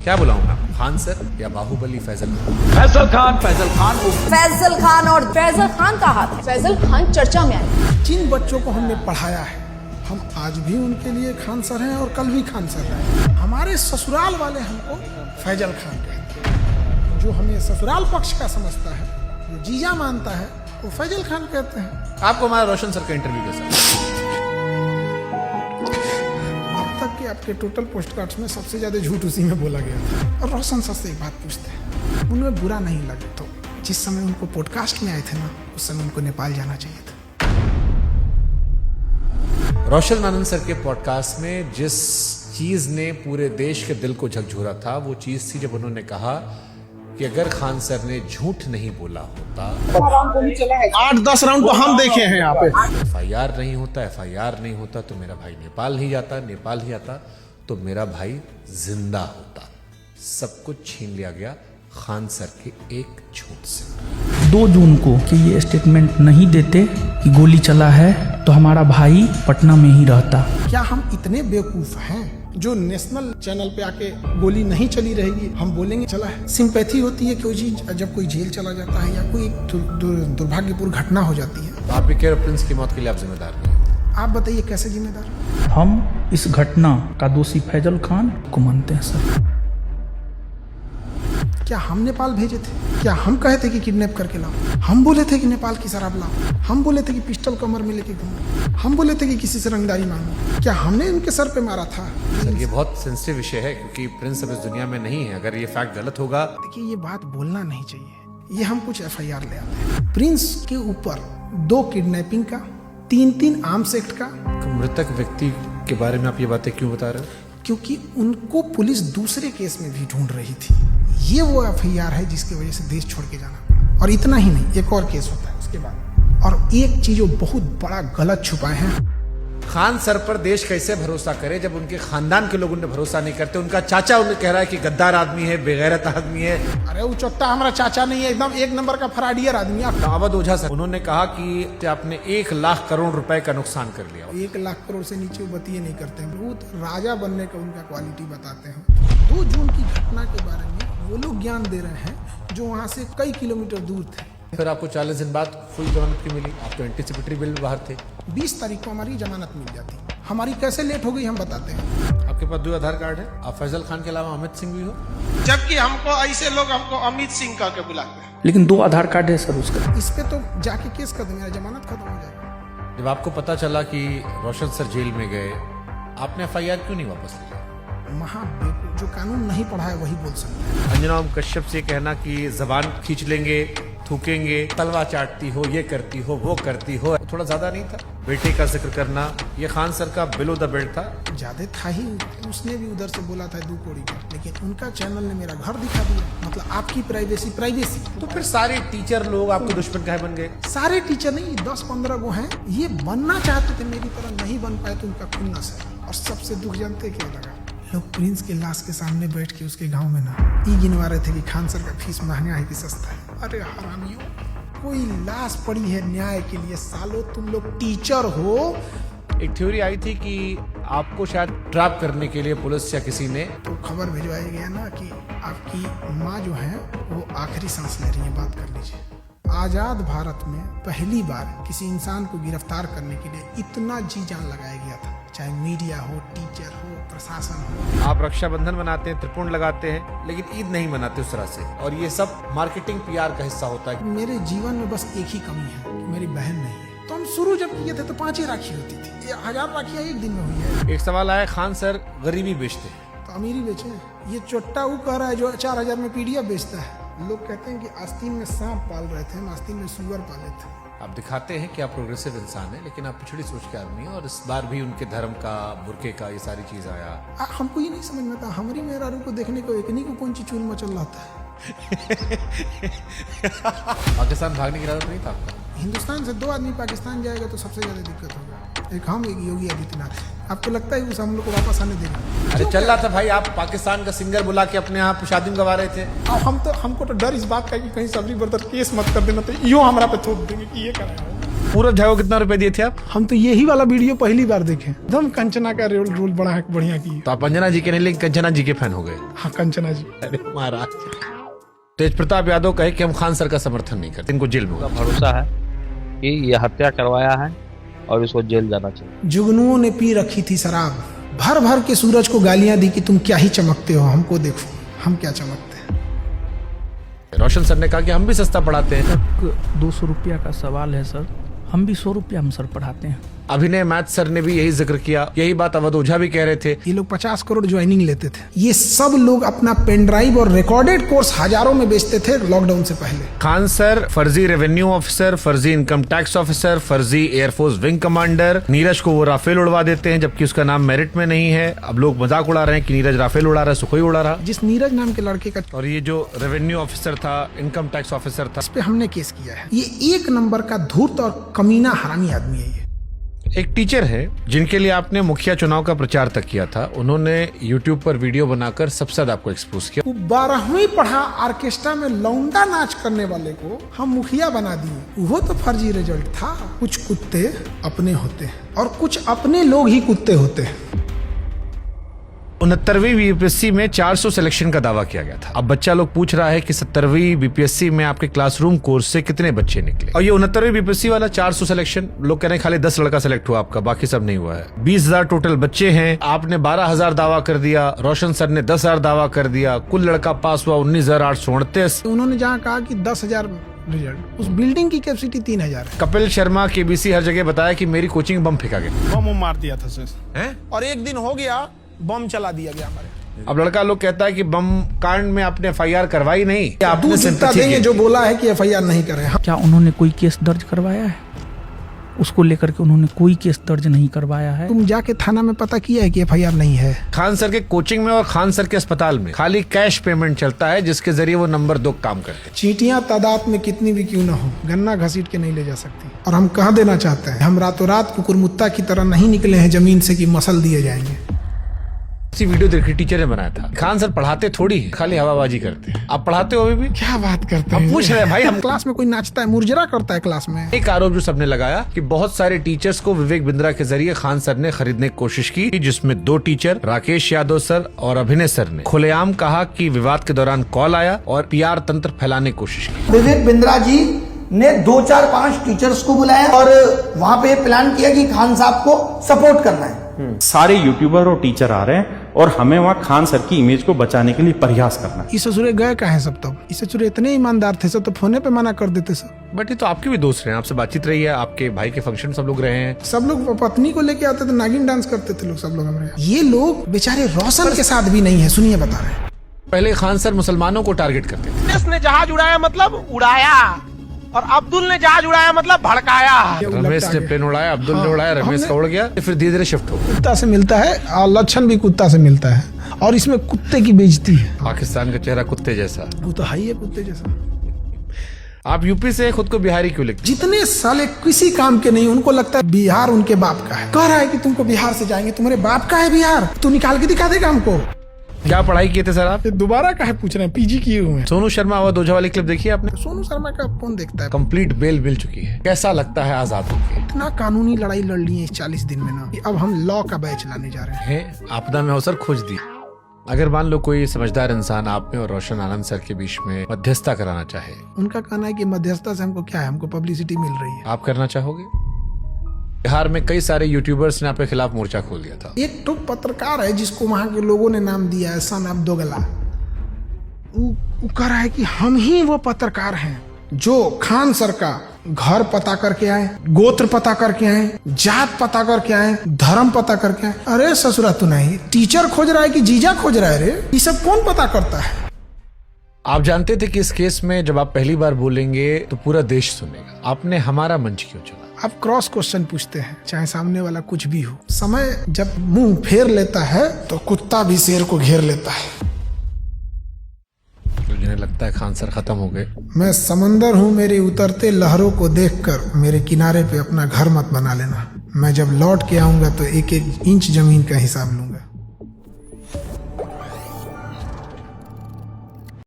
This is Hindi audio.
क्या बुलाऊं मैं, खान सर या बाहुबली फैजल खान? फैजल खान फैजल खान और फैजल खान का हाथ। फैजल खान चर्चा में आए। जिन बच्चों को हमने पढ़ाया है, हम आज भी उनके लिए खान सर हैं और कल भी खान सर हैं। हमारे ससुराल वाले हमको फैजल खान कहते हैं। जो हमें ससुराल पक्ष का समझता है, जो जीजा मानता है, वो फैजल खान कहते हैं। आपको हमारा रोशन सर का इंटरव्यू कैसा? अब तक के आपके टोटल पोस्ट कार्ड्स में सबसे ज्यादा झूठ उसी में बोला गया था। और रोशन सर से एक बात पूछते हैं, उनमें बुरा नहीं लगे तो जिस समय उनको पॉडकास्ट में आए थे ना, उस समय उनको नेपाल जाना चाहिए था। रोशन आनंद सर के पॉडकास्ट में जिस चीज ने पूरे देश के दिल को झकझोरा था, वो चीज थी जब उन्होंने कहा कि अगर खान सर ने झूठ नहीं बोला होता, 8-10 राउंड तो हम देखे हैं यहाँ पे। FIR नहीं होता, FIR नहीं होता तो मेरा भाई नेपाल नहीं जाता, नेपाल नहीं आता तो मेरा भाई जिंदा होता। सब कुछ छीन लिया गया खान सर के एक झूठ से। 2 जून को कि ये स्टेटमेंट नहीं देते कि गोली चला है तो हमारा भाई पटना में ही रहता। क्या हम इतने बेवकूफ हैं जो नेशनल चैनल पे आके गोली नहीं चली रहेगी हम बोलेंगे चला है? सिंपैथी होती है कोई चीज जब कोई जेल चला जाता है या कोई दुर्भाग्यपूर्ण घटना हो जाती है। तो आप भी कह रहे प्रिंस की मौत के लिए आप जिम्मेदार नहीं? आप बताइए कैसे जिम्मेदार? हम इस घटना का दोषी फैजल खान को मानते हैं सर। क्या हम नेपाल भेजे थे? क्या हम कहे थे कि किडनैप करके लाओ? हम बोले थे कि नेपाल की शराब लाओ? हम बोले थे कि पिस्टल कमर में लेके घूमो? हम बोले थे कि किसी से रंगदारी मांगो? क्या हमने उनके सर पे मारा था? सर ये बहुत सेंसिटिव विषय है क्योंकि प्रिंस अब इस दुनिया में नहीं है। अगर ये फैक्ट गलत होगा, देखिए ये बात बोलना नहीं चाहिए। ये हम कुछ FIR ले आते हैं। प्रिंस के ऊपर 2 किडनैपिंग का, 3 आर्म्स एक्ट का। तो मृतक व्यक्ति के बारे में आप ये बातें क्यों बता रहे हो? क्योंकि उनको पुलिस दूसरे केस में भी ढूंढ रही थी। ये वो FIR है जिसकी वजह से देश छोड़ के जाना पड़ा। और इतना ही नहीं, एक और केस होता है उसके बाद। और एक चीज वो बहुत बड़ा गलत छुपाए हैं। खान सर पर देश कैसे भरोसा करे जब उनके खानदान के लोग उन्हें भरोसा नहीं करते? उनका चाचा उन्हें कह रहा है कि गद्दार आदमी है, बेगैरत आदमी है। अरे वो चोट्टा हमारा चाचा नहीं है, एकदम 1 नंबर का फराडियर आदमी है। अवध ओझा सर उन्होंने कहा कि आपने 1 लाख करोड़ रुपए का नुकसान कर लिया। 1 लाख करोड़ से नीचे वो बतिये नहीं करते हैं। वो तो राजा बनने का उनका क्वालिटी बताते हैं। 2 जून की घटना के बारे में वो लोग ज्ञान दे रहे हैं जो वहाँ से कई किलोमीटर दूर थे। फिर आपको 40 दिन बाद फुल जमानत क्यों मिली? आप तो एंटीसिपेटरी बिल बाहर थे। 20 तारीख को हमारी जमानत मिल जाती। हमारी कैसे लेट हो गई हम बताते हैं। आपके पास 2 आधार कार्ड है। आप फैजल खान के अलावा अमित सिंह भी हो। जबकि हमको ऐसे लोग हमको अमित सिंह कह के बुलाते हैं। लेकिन 2 आधार कार्ड है सर उसका। इस पे तो जाके केस कर देंगे, जमानत खत्म हो जाएगी। जब आपको पता चला कि रोशन सर जेल में गए, आपने FIR क्यों नहीं वापस लिया? जो कानून नहीं पढ़ा है वही बोल सकते हैं। अंजना ओम कश्यप से कहना कि जबान खींच लेंगे, थूकेंगे, तलवा चाटती हो, ये करती हो, वो करती हो, थोड़ा ज्यादा नहीं था? बेटे का जिक्र करना, ये खान सर का बिलो द बेल्ट था। ज्यादा था ही। उसने भी उधर से बोला था 2 कौड़ी का, लेकिन उनका चैनल ने मेरा घर दिखा दिया। मतलब आपकी प्राइवेसी। तो फिर सारे टीचर लोग आपके दुश्मन काहे बन गए? सारे टीचर नहीं, 10-15 वो हैं। ये बनना चाहते थे मेरी तरह, नहीं बन पाए तो उनका खुन्नस है। और सबसे दुख जानते क्या लगा? लोग प्रिंस के लाश के सामने बैठ के उसके गांव में ना गिनवा रहे थे कि खान सर का फीस महंगा है कि सस्ता है। अरे हरामियों, कोई लाश पड़ी है न्याय के लिए। सालो तुम लोग टीचर हो। एक थ्योरी आई थी कि आपको शायद ट्रैप करने के लिए पुलिस या किसी ने तो खबर भिजवाया गया ना कि आपकी माँ जो है वो आखिरी सांस ले रही है, बात कर लीजिए। आजाद भारत में पहली बार किसी इंसान को गिरफ्तार करने के लिए इतना जी जान लगाया गया था, चाहे मीडिया हो, टीचर हो, प्रशासन हो। आप रक्षाबंधन मनाते हैं, त्रिपुंड लगाते हैं, लेकिन ईद नहीं मनाते उस तरह से। और ये सब मार्केटिंग PR का हिस्सा होता है। मेरे जीवन में बस एक ही कमी है कि मेरी बहन नहीं है। तो हम शुरू जब किए थे तो 5 ही राखी होती थी। ये 1000 राखियां एक दिन में हुई है। एक सवाल आया, खान सर गरीबी बेचते हैं तो अमीरी बेचे। ये चोट्टा वो कह रहा है जो 4000 में PDF बेचता है। लोग कहते हैं कि आस्तीन में सांप पाल रहे थे, हम आस्तीन में सुअर पाले थे। आप दिखाते हैं कि आप प्रोग्रेसिव इंसान हैं, लेकिन आप पिछड़ी सोच के आदमी हैं। और इस बार भी उनके धर्म का, बुरके का, ये सारी चीज आया। हमको ये नहीं समझ में आता, हमारी मेहरारू को देखने को एकनी को कौन सी चूल मचल रहा था। पाकिस्तान भागने की इरादा नहीं था आपका? हिंदुस्तान से 2 आदमी पाकिस्तान जाएगा तो सबसे ज्यादा दिक्कत होगा। एक हम, एक योगी आदित्यनाथ। आपको लगता है उस हम लोग को वापस आने देगा? अरे चल रहा था भाई, आप पाकिस्तान का सिंगर बुला के अपने यहाँ शादी में गवा रहे थे। अब हमको तो डर इस बात का कि कहीं सबरी बर्दर केस मत कर देना, तो यो हमारा पे थोप देंगे कि ये कर रहा है। पूरब झा को कितना रुपए दिए थे आप? हम तो यही वाला वीडियो पहली बार देखे, एकदम कंचना का रोल बड़ा बढ़िया की। तो आप अंजना जी के नहीं लेकिन कंचना जी के फैन हो गए। हाँ कंचना जी। अरे महाराज, तेज प्रताप यादव कहे कि हम खान सर का समर्थन नहीं करते, इनको जेल में होगा। भरोसा है कि ये हत्या करवाया है और इसको जेल जाना चाहिए। जुगनुओं ने पी रखी थी शराब, भर भर के सूरज को गालियां दी कि तुम क्या ही चमकते हो, हमको देखो हम क्या चमकते हैं। रोशन सर ने कहा कि हम भी सस्ता पढ़ाते हैं। 200 रुपया का सवाल है सर, हम भी 100 रुपया हम सर पढ़ाते हैं। अभिनय मैथ सर ने भी यही जिक्र किया, यही बात अवध ओझा भी कह रहे थे। ये लोग 50 करोड़ ज्वाइनिंग लेते थे। ये सब लोग अपना पेन ड्राइव और रिकॉर्डेड कोर्स हजारों में बेचते थे लॉकडाउन से पहले। खान सर फर्जी रेवेन्यू ऑफिसर, फर्जी इनकम टैक्स ऑफिसर, फर्जी एयरफोर्स विंग कमांडर। नीरज को वो राफेल उड़वा देते हैं जबकि उसका नाम मेरिट में नहीं है। अब लोग मजाक उड़ा रहे हैं कि नीरज राफेल उड़ा रहा है, सुखोई उड़ा रहा। जिस नीरज नाम के लड़के का, और ये जो रेवेन्यू ऑफिसर था, इनकम टैक्स ऑफिसर था, इस पे हमने केस किया है। ये 1 नंबर का धूर्त और कमीना हरामी आदमी है। ये एक टीचर है जिनके लिए आपने मुखिया चुनाव का प्रचार तक किया था। उन्होंने YouTube पर वीडियो बनाकर सबसे ज्यादा आपको एक्सपोज किया। वो 12वीं पढ़ा ऑर्केस्ट्रा में लौंडा नाच करने वाले को हम मुखिया बना दिए। वो तो फर्जी रिजल्ट था। कुछ कुत्ते अपने होते हैं और कुछ अपने लोग ही कुत्ते होते हैं। 69वीं बीपीएससी में 400 सिलेक्शन का दावा किया गया था। अब बच्चा लोग पूछ रहा है कि 70वीं बीपीएससी में आपके क्लासरूम कोर्स से कितने बच्चे निकले। और ये 69वीं बीपीएससी वाला 400 सिलेक्शन, लोग कह रहे हैं खाली 10 लड़का सिलेक्ट हुआ आपका, बाकी सब नहीं हुआ है। 20,000 टोटल बच्चे हैं, आपने 12,000 दावा कर दिया, रोशन सर ने 10,000 दावा कर दिया, कुल लड़का पास हुआ 19,838। उन्होंने जहाँ कहा कि 10,000 रिजल्ट, उस बिल्डिंग की कैपेसिटी 3,000 है। कपिल शर्मा केबीसी हर जगह बताया कि मेरी कोचिंग बम फेंका गया। बम मार दिया था सर, हैं? और एक दिन हो गया बम चला दिया गया हमारे। अब लड़का लोग कहता है कि बम कांड में आपने FIR करवाई नहीं, आपने दूध जितना सिंपैथी देंगे की। जो बोला है कि FIR नहीं करे। क्या उन्होंने कोई केस दर्ज करवाया है? उसको लेकर के उन्होंने कोई केस दर्ज नहीं करवाया है। तुम जाके थाना में पता किया है कि FIR नहीं है। खान सर के कोचिंग में और खान सर के अस्पताल में खाली कैश पेमेंट चलता है, जिसके जरिए वो नंबर 2 काम करते हैं। चींटियां तादाद में कितनी भी क्यों ना हो, गन्ना घसीट के नहीं ले जा सकती। और हम कह देना चाहते हैं, हम रातों रात कुकुरमुत्ता की तरह नहीं निकले हैं जमीन से कि मसल दिए जाएंगे। इसी वीडियो देखी टीचर ने बनाया था। खान सर पढ़ाते थोड़ी है, खाली हवाबाजी करते हैं। आप पढ़ाते हो अभी भी? क्या बात करते हम हैं? पूछ रहे हैं भाई, हम क्लास में कोई नाचता है, मुर्जरा करता है क्लास में। एक आरोप जो सबने लगाया कि बहुत सारे टीचर्स को विवेक बिंद्रा के जरिए खान सर ने खरीदने की कोशिश की, जिसमें 2 टीचर राकेश यादव सर और अभिनय सर ने खुलेआम कहा कि विवाद के दौरान कॉल आया और PR तंत्र फैलाने की कोशिश की। विवेक बिंद्रा जी ने 2, 4, 5 टीचर्स को बुलाया और वहां पे प्लान किया कि खान साहब को सपोर्ट करना है। सारे यूट्यूबर और टीचर आ रहे हैं और हमें वहाँ खान सर की इमेज को बचाने के लिए प्रयास करना है। इस ससुरे गए कहाँ हैं सब? तब इस ससुरे इतने ईमानदार थे सब, तो फोने पे मना कर देते सब। बट ये तो आपके भी दोस्त रहे हैं, आपसे बातचीत रही है, आपके भाई के फंक्शन सब लोग रहे हैं। सब लोग पत्नी को लेके आते थे, नागिन डांस करते थे लोग सब लोग हमारे। ये लोग बेचारे रोशन के साथ भी नहीं है। सुनिए बता रहे हैं। पहले खान सर मुसलमानों को टारगेट करते थे। देश ने जहाज उड़ाया मतलब उड़ाया, और अब्दुल ने जहाज उड़ाया मतलब भड़काया। रमेश ने प्लेन उड़ाया, अब्दुल ने उड़ाया, रमेश का उड़ गया, फिर धीरे धीरे शिफ्ट हो गया। कुत्ता से मिलता है और लक्षण भी कुत्ता से मिलता है, और इसमें कुत्ते की बेइज्जती है। पाकिस्तान का चेहरा कुत्ते जैसा। वो तो है ही है कुत्ते जैसा। आप यूपी से खुद को बिहारी क्यों लिखते? जितने साले किसी काम के नहीं, उनको लगता है बिहार उनके बाप का है। कह रहा है कि तुमको बिहार से जाएंगे, तुम्हारे बाप का है बिहार, तू निकाल के दिखा देगा हमको। क्या पढ़ाई किए थे सर आप? दोबारा काहे पूछ रहे हैं? PG किए हुए हैं। सोनू शर्मा अवध ओझा वाली क्लिप देखी आपने? सोनू शर्मा का कौन देखता है? कंप्लीट बेल मिल चुकी है। कैसा लगता है आजाद होके? इतना कानूनी लड़ाई लड़ ली है इस 40 दिन में ना, अब हम लॉ का बैच लाने जा रहे हैं। आपदा में अवसर खोज दी। अगर मान लो कोई समझदार इंसान आप में और रोशन आनंद सर के बीच में मध्यस्थता कराना चाहे, उनका कहना है कि मध्यस्थता से हमको क्या है, हमको पब्लिसिटी मिल रही है। आप करना चाहोगे? बिहार में कई सारे यूट्यूबर्स ने आपके खिलाफ मोर्चा खोल दिया था। एक तो पत्रकार है जिसको वहां के लोगों ने नाम दिया है सन ऑफ दोगला। वो कह रहा है कि हम ही वो पत्रकार हैं जो खान सर का घर पता करके आए, गोत्र पता करके आए, जात पता करके आए, धर्म पता करके आए। अरे ससुरा तू नहीं, टीचर खोज रहा है कि जीजा खोज रहा है? रे ये सब कौन पता करता है? आप जानते थे कि इस केस में जब आप पहली बार बोलेंगे तो पूरा देश सुनेगा। आपने हमारा मंच क्यों चुना? आप क्रॉस क्वेश्चन पूछते हैं, चाहे सामने वाला कुछ भी हो। समय जब मुंह फेर लेता है तो कुत्ता भी शेर को घेर लेता है। तो जिन्हें लगता है खान सर खत्म हो गए। मैं समंदर हूँ, मेरे उतरते लहरों को देखकर मेरे किनारे पे अपना घर मत बना लेना। मैं जब लौट के आऊंगा तो 1-1 इंच जमीन का हिसाब लूंगा।